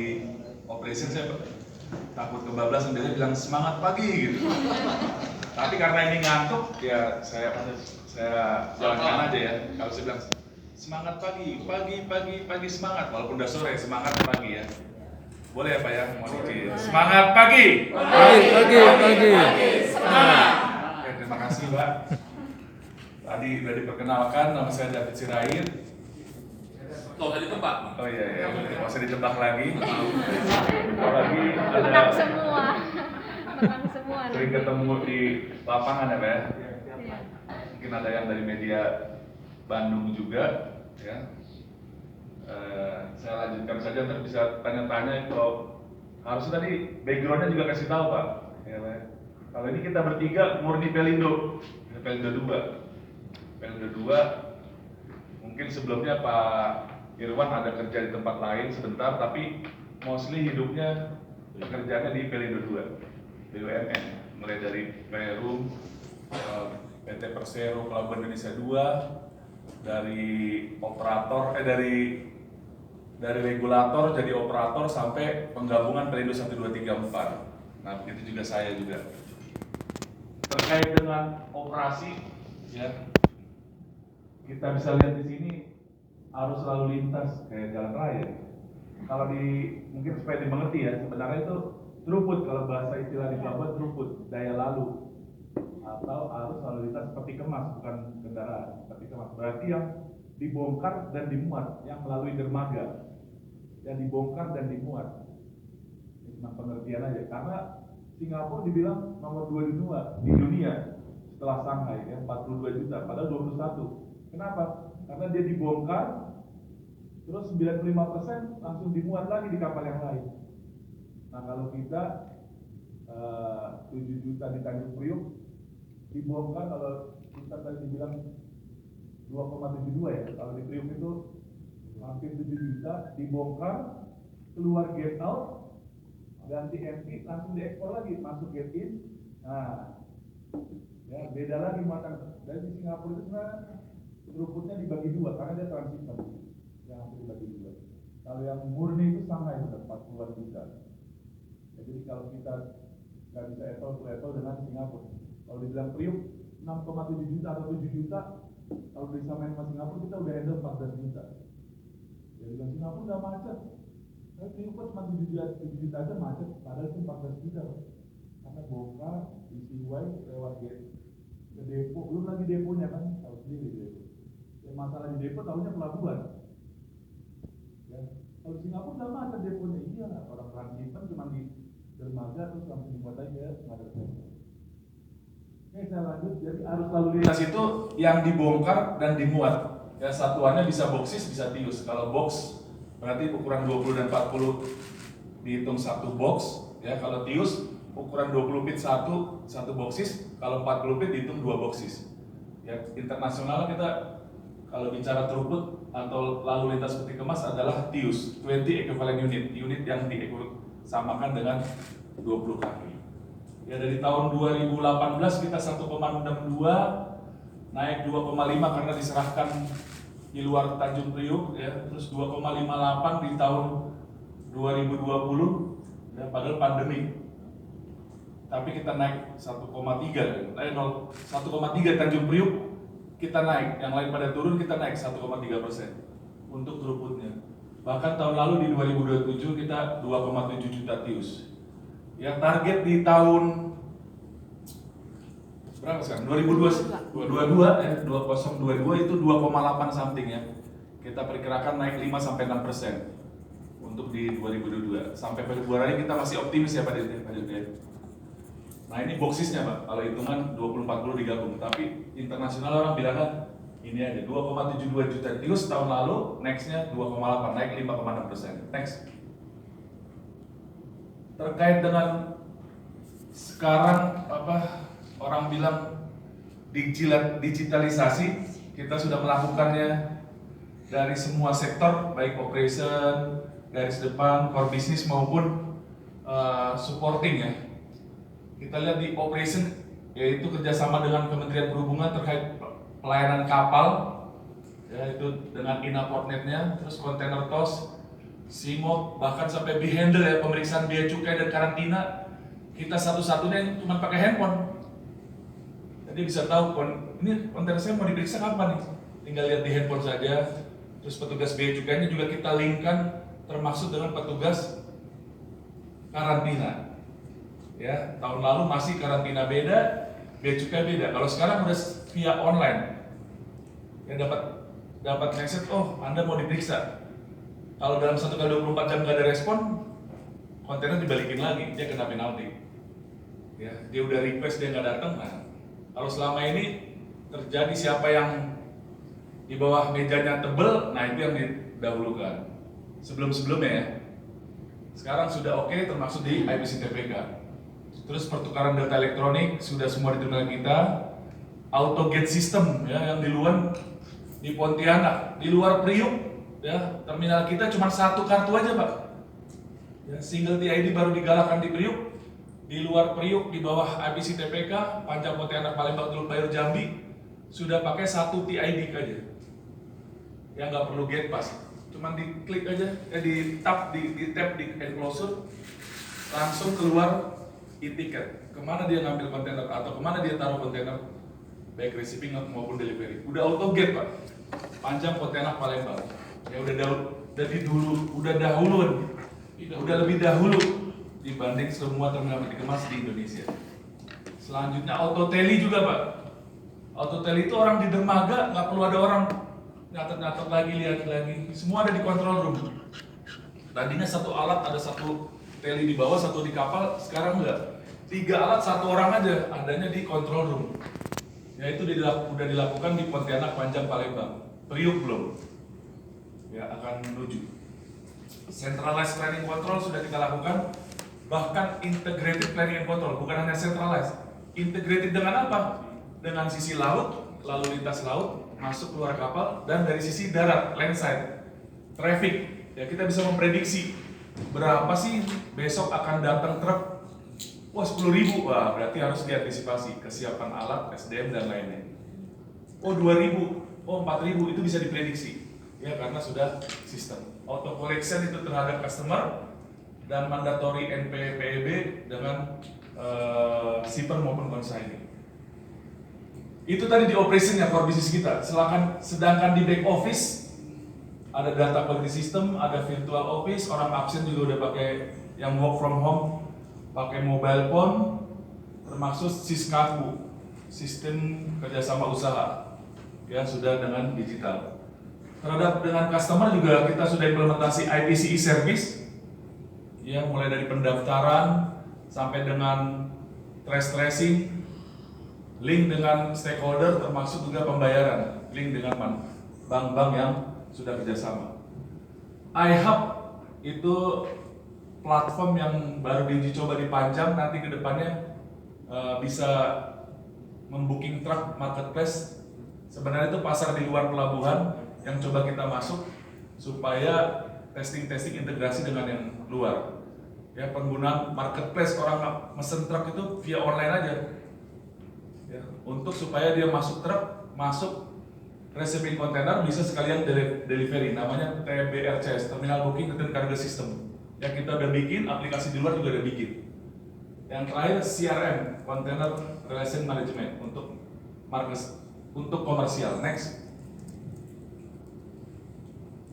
di operation saya takut kebablasan, biasanya bilang semangat pagi gitu. Tapi karena ini ngantuk, ya saya jalankan aja ya. Kalau saya bilang semangat pagi semangat, walaupun udah sore semangat pagi ya. Boleh ya Pak ya, mau izin. Semangat pagi. Semangat. Oke, terima kasih Pak. Tadi udah diperkenalkan, nama saya David Sirait. Tuh tadi tebak. Oh iya, nggak usah ditebak lagi. Apalagi Menang ada semua. Menang semua. sering ketemu di lapangan ya Pak ya. Iya. Mungkin ada yang dari media Bandung juga ya. Saya lanjutkan saja, ntar bisa tanya-tanya kalau harusnya tadi backgroundnya juga kasih tahu Pak ya, Pak. Kalau ini kita bertiga murni Pelindo 2 mungkin sebelumnya Pak Irwan ada kerja di tempat lain sebentar, tapi mostly hidupnya pekerjaannya di Pelindo 2 BUMN, mulai dari Perum, PT Persero Pelabuhan Indonesia 2, dari operator dari regulator jadi operator sampai penggabungan Pelindo 1 2 3 4. Nah, begitu juga saya juga. Terkait dengan operasi ya, kita bisa lihat di sini arus lalu lintas kayak jalan raya. Kalau mungkin supaya dimengerti ya, sebenarnya itu throughput, kalau bahasa istilah di pelabuhan throughput, daya lalu atau arus lalu lintas seperti kemas, bukan kendaraan, seperti kemas. Berarti yang dibongkar dan dimuat, yang melalui dermaga, yang dibongkar dan dimuat. Ini cuma pengertian aja, karena Singapura dibilang nomor 2 di dunia setelah Shanghai ya, 42 juta, padahal 21. Kenapa? Karena dia dibongkar, terus 95% langsung dimuat lagi di kapal yang lain. Nah kalau kita 7 juta di Tanjung Priok dibongkar, kalau kita tadi dibilang 2,72 ya, kalau di Priok itu hampir 7 juta dibongkar, keluar gate out, ganti empty, langsung diekspor lagi, masuk gate in. Nah ya beda lagi muatan. Dari Singapura itu sebenarnya throughputnya dibagi dua karena dia transit yang hampir dibagi dua. Kalau yang murni itu Shanghai sudah 40-an juta. Ya, jadi kalau kita nggak bisa apple dengan Singapura, kalau dibilang Priok 6,7 juta atau 7 juta, kalau disamain sama Singapura kita udah handle 14 juta. Jadi bilang Singapura nggak macet, tapi Priok cuma 7 juta aja macet, padahal itu 14 juta. Karena bongkar, isi lewat gate ke depo, belum lagi deponya kan, tahu sendiri depo. Ya, masalah di depo tahunya pelabuhan. Ya, kalau Singapura nggak macet deponya, iya orang transitan cuma di dermaga terus langsung dibuat aja nggak ada. Oke, saya lanjut. Jadi arus lalu lintas itu yang dibongkar dan dimuat. Ya, satuannya bisa boksis, bisa tius. Kalau box berarti ukuran 20 dan 40 dihitung satu box. Ya, kalau tius ukuran 20 feet satu boksis, kalau 40 feet dihitung 2 boksis. Ya, internasional kita kalau bicara throughput atau lalu lintas peti kemas adalah TIUS, 20 equivalent unit yang disamakan dengan 20 kaki. Ya, dari tahun 2018 kita 1,62, naik 2,5 karena diserahkan di luar Tanjung Priok ya, terus 2,58 di tahun 2020 ya, padahal pandemi. Tapi kita naik 1,3 Tanjung Priok kita naik, yang lain pada turun, kita naik 1,3% untuk throughputnya. Bahkan tahun lalu di 2027 kita 2,7 juta TIUS. Ya, target di tahun berapa sekarang? 2022 ya, 2022 itu 2,8 something ya. Kita perkirakan naik 5-6% untuk di 2022. Sampai Februari kita masih optimis ya Pak Dirjen. Nah ini boksisnya Pak, kalau hitungan 20-40 digabung, tapi internasional orang bilangnya ini aja 2,72 juta TIUS tahun lalu, nextnya 2,8, naik 5,6%. Next. Terkait dengan sekarang orang bilang digitalisasi, kita sudah melakukannya dari semua sektor, baik operation, garis depan, core business maupun supporting ya. Kita lihat di operation, yaitu kerjasama dengan Kementerian Perhubungan terkait pelayanan kapal, yaitu dengan INA Portnet-nya, terus kontainer TOS, SIMOP, bahkan sampai behander ya, pemeriksaan biaya cukai dan karantina, kita satu-satunya yang cuma pakai handphone. Jadi bisa tahu ini kontainer saya mau diperiksa kapan nih, tinggal lihat di handphone saja. Terus petugas biaya cukainya juga kita linkkan termasuk dengan petugas karantina. Ya, tahun lalu masih karantina beda, biaya cukai beda. Kalau sekarang udah via online, ya dapat message, oh Anda mau diperiksa. Kalau dalam 1x24 jam nggak ada respon, kontainer dibalikin lagi, dia kena penalti. Ya, dia udah request dia nggak datang. Nah, kalau selama ini terjadi siapa yang di bawah mejanya tebel, nah itu yang didahulukan. Sebelum-sebelumnya ya. Sekarang sudah oke, termasuk di IPC TPK. Terus pertukaran data elektronik sudah semua di terminal kita. Auto gate system ya, yang di luar di Pontianak, di luar Priuk. Ya, terminal kita cuma satu kartu aja Pak. Ya, single TID baru digalakkan di Priuk. Di luar Priuk, di bawah IPC TPK, Panjang Pontianak, Palembang, Teluk Bayur, Jambi, sudah pakai satu TID aja. Ya nggak perlu gate pass, cuma diklik aja, di tap di enclosure, langsung keluar e-ticket. Kemana dia ngambil kontainer atau kemana dia taruh kontainer, baik receiving maupun delivery. Udah auto gate Pak, Panjang Pontianak, Palembang. Ya udah lebih dahulu dibanding semua terminal peti kemas di Indonesia. Selanjutnya auto tally juga Pak. Auto tally itu orang di dermaga nggak perlu ada orang nyatet lagi, lihat lagi, semua ada di control room. Tadinya satu alat ada satu tally di bawah, satu di kapal, sekarang enggak. 3 alat 1 orang aja adanya di control room. Ya itu udah dilakukan di Pontianak, Panjang, Palembang. Priuk belum. Ya akan menuju. Centralized planning control sudah kita lakukan, bahkan integrated planning and control, bukan hanya centralized. Integrated dengan apa? Dengan sisi laut, lalu lintas laut, masuk keluar kapal, dan dari sisi darat, landside, traffic. Ya kita bisa memprediksi berapa sih besok akan datang truk. Wah 10.000, wah berarti harus diantisipasi kesiapan alat, SDM dan lainnya. Oh 2.000, oh 4.000 itu bisa diprediksi. Ya karena sudah sistem auto collection itu terhadap customer dan mandatory NPPEB dengan shipper maupun consignee. Itu tadi di operasinya core business kita. Sedangkan di back office ada data quality system, ada virtual office, orang absen juga udah pakai yang work from home, pakai mobile phone, termasuk Siskaku, sistem kerjasama usaha, ya sudah dengan digital. Terhadap dengan customer juga kita sudah implementasi IPC e-service, ya mulai dari pendaftaran sampai dengan trace tracing, link dengan stakeholder termasuk juga pembayaran, link dengan bank-bank yang sudah kerjasama. iHub itu platform yang baru diuji coba di Panjang, nanti ke depannya bisa membooking truk marketplace. Sebenarnya itu pasar di luar pelabuhan yang coba kita masuk supaya testing integrasi dengan yang luar. Ya penggunaan marketplace, orang mesen truk itu via online aja. Ya, untuk supaya dia masuk truk, masuk receiving container bisa sekalian delivery, namanya TBRCS, Terminal Booking Return Cargo System. Yang kita udah bikin, aplikasi di luar juga udah bikin. Yang terakhir CRM, Container Relation Management untuk market, untuk komersial. Next.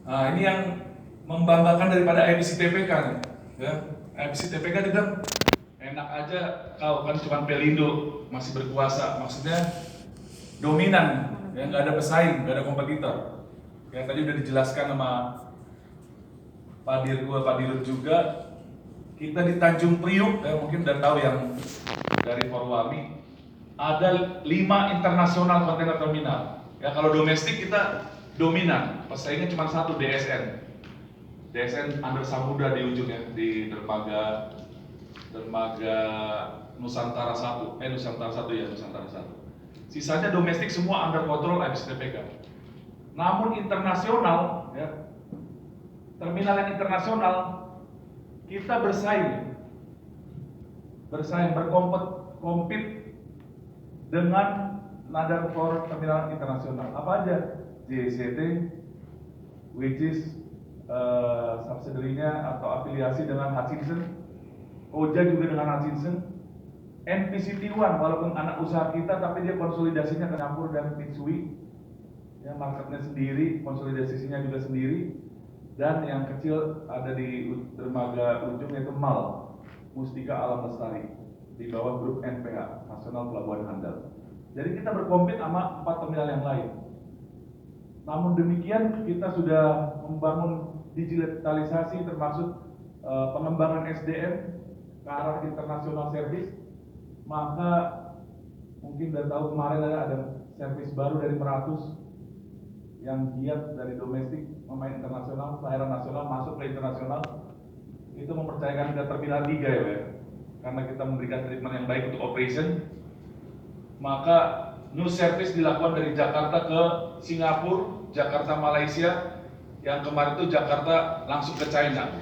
Nah ini yang membanggakan daripada IPC TPK nih. Ya, IPC TPK juga enak aja kau kan cuma Pelindo masih berkuasa, maksudnya dominan, ya nggak ada pesaing, nggak ada kompetitor. Ya tadi udah dijelaskan sama Pak Dirut juga, kita di Tanjung Priuk, ya mungkin udah tahu yang dari Forwami, ada 5 internasional kontainer terminal. Ya kalau domestik kita dominan, pesaingnya cuma 1, DSN. DSN Under Samudra di ujung ya, di dermaga Nusantara 1. Nusantara 1 ya, Nusantara 1. Sisanya domestik semua under kontrol IPC TPK. Namun internasional ya, terminal yang internasional kita berkompet dengan Nadar for terminal internasional. Apa aja? JCT, which is subsidiary-nya atau afiliasi dengan Hutchinson, OJA juga dengan Hutchinson, NPCT One walaupun anak usaha kita tapi dia konsolidasinya ke Singapura dan Mitsui, ya marketnya sendiri, konsolidasinya juga sendiri, dan yang kecil ada di dermaga ujung yaitu MAL, Mustika Alam Lestari, di bawah grup NPH, Nasional Pelabuhan Handal. Jadi kita berkompet sama 4 terminal yang lain. Namun demikian kita sudah membangun digitalisasi termasuk pengembangan SDM ke arah international service. Maka mungkin udah tahu kemarin ada servis baru dari Meratus yang giat dari domestik memain internasional, pelayaran nasional masuk ke internasional. Itu mempercayakan ke terminal 3 ya, Pak. Karena kita memberikan treatment yang baik untuk operation. Maka new service dilakukan dari Jakarta ke Singapura, Jakarta Malaysia, yang kemarin itu Jakarta langsung ke China.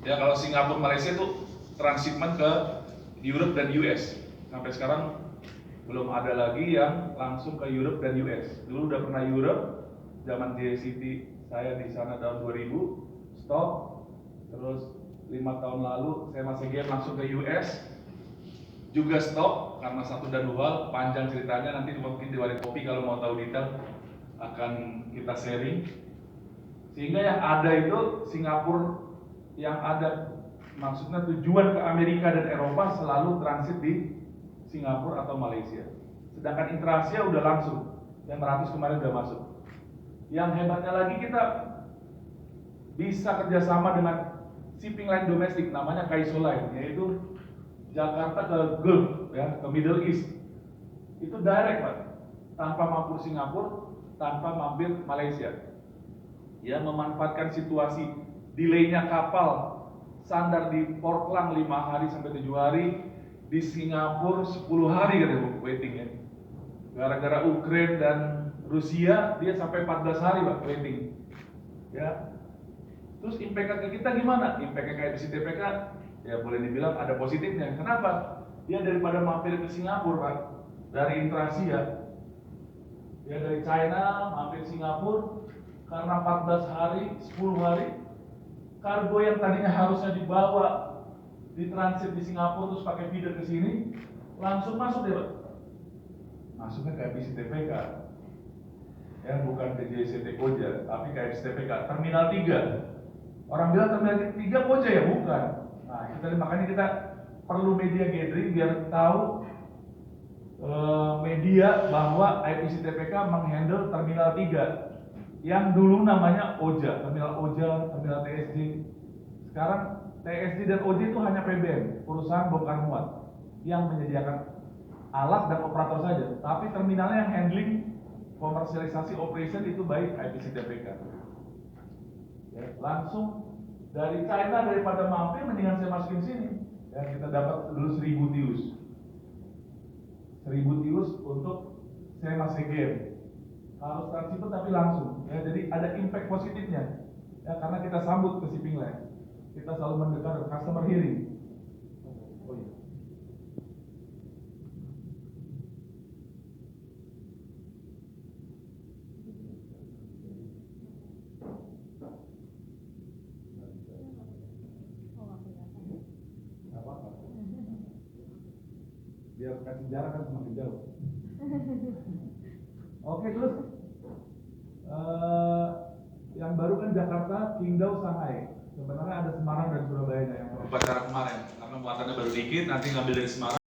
Ya kalau Singapura Malaysia itu transshipment ke Europe dan US. Sampai sekarang belum ada lagi yang langsung ke Europe dan US. Dulu udah pernah Europe, zaman JCT saya di sana tahun 2000, stop. Terus 5 tahun lalu saya masih game langsung ke US, juga stop karena satu dan dua hal, panjang ceritanya nanti mungkin di warung kopi kalau mau tahu detail akan kita sharing. Sehingga yang ada itu Singapura yang ada maksudnya tujuan ke Amerika dan Eropa selalu transit di Singapura atau Malaysia. Sedangkan Interasia udah langsung, yang Meratus kemarin udah masuk. Yang hebatnya lagi kita bisa kerjasama dengan shipping line domestik namanya Kaiso Line, yaitu Jakarta ke Gulf, ya, ke Middle East. Itu direct, Pak, tanpa mampir Singapura, tanpa mampir Malaysia. Ya, memanfaatkan situasi delay-nya kapal sandar di Port Klang 5 hari sampai 7 hari, di Singapura 10 hari katanya waiting ya. Gara-gara Ukraina dan Rusia dia sampai 14 hari Pak waiting. Ya. Terus impact ke kita gimana? Impact ke IPC-TPK ya boleh dibilang ada positifnya. Kenapa? Dia daripada mampir ke Singapura Pak, dari Interasia, ya dari China mampir Singapura karena 14 hari, 10 hari, kargo yang tadinya harusnya dibawa di transit di Singapura terus pakai feeder ke sini, langsung masuk deh Pak. Masuknya ke IPC-TPK. Ya bukan ke JCT Koja, tapi ke IPC-TPK Terminal 3. Orang bilang Terminal 3 Koja ya, bukan. Nah, makanya kita perlu media gathering biar tahu media bahwa IPC-TPK menghandle Terminal 3 yang dulu namanya OJA, Terminal OJA, Terminal TSJ. Sekarang TSJ dan OJ itu hanya PBM, perusahaan bongkar muat, yang menyediakan alat dan operator saja. Tapi terminalnya yang handling komersialisasi operation itu baik IPC-TPK. Ya, langsung dari China daripada mampir mendingan saya masukin sini. Ya, kita dapat dulu 1000 TEUs. 1000 TEUs untuk saya masih game. Harus transfer tapi langsung. Ya, jadi ada impact positifnya. Ya, karena kita sambut ke shipping line. Kita selalu mendengar customer hearing. Oh iya. Biar kasih jarak kan semakin jauh. Oke, terus yang baru kan Jakarta, Qingdao, Shanghai. Sebenarnya ada Semarang dan Surabaya yang upacara kemarin karena muatannya baru dikit, nanti ngambil dari Semarang.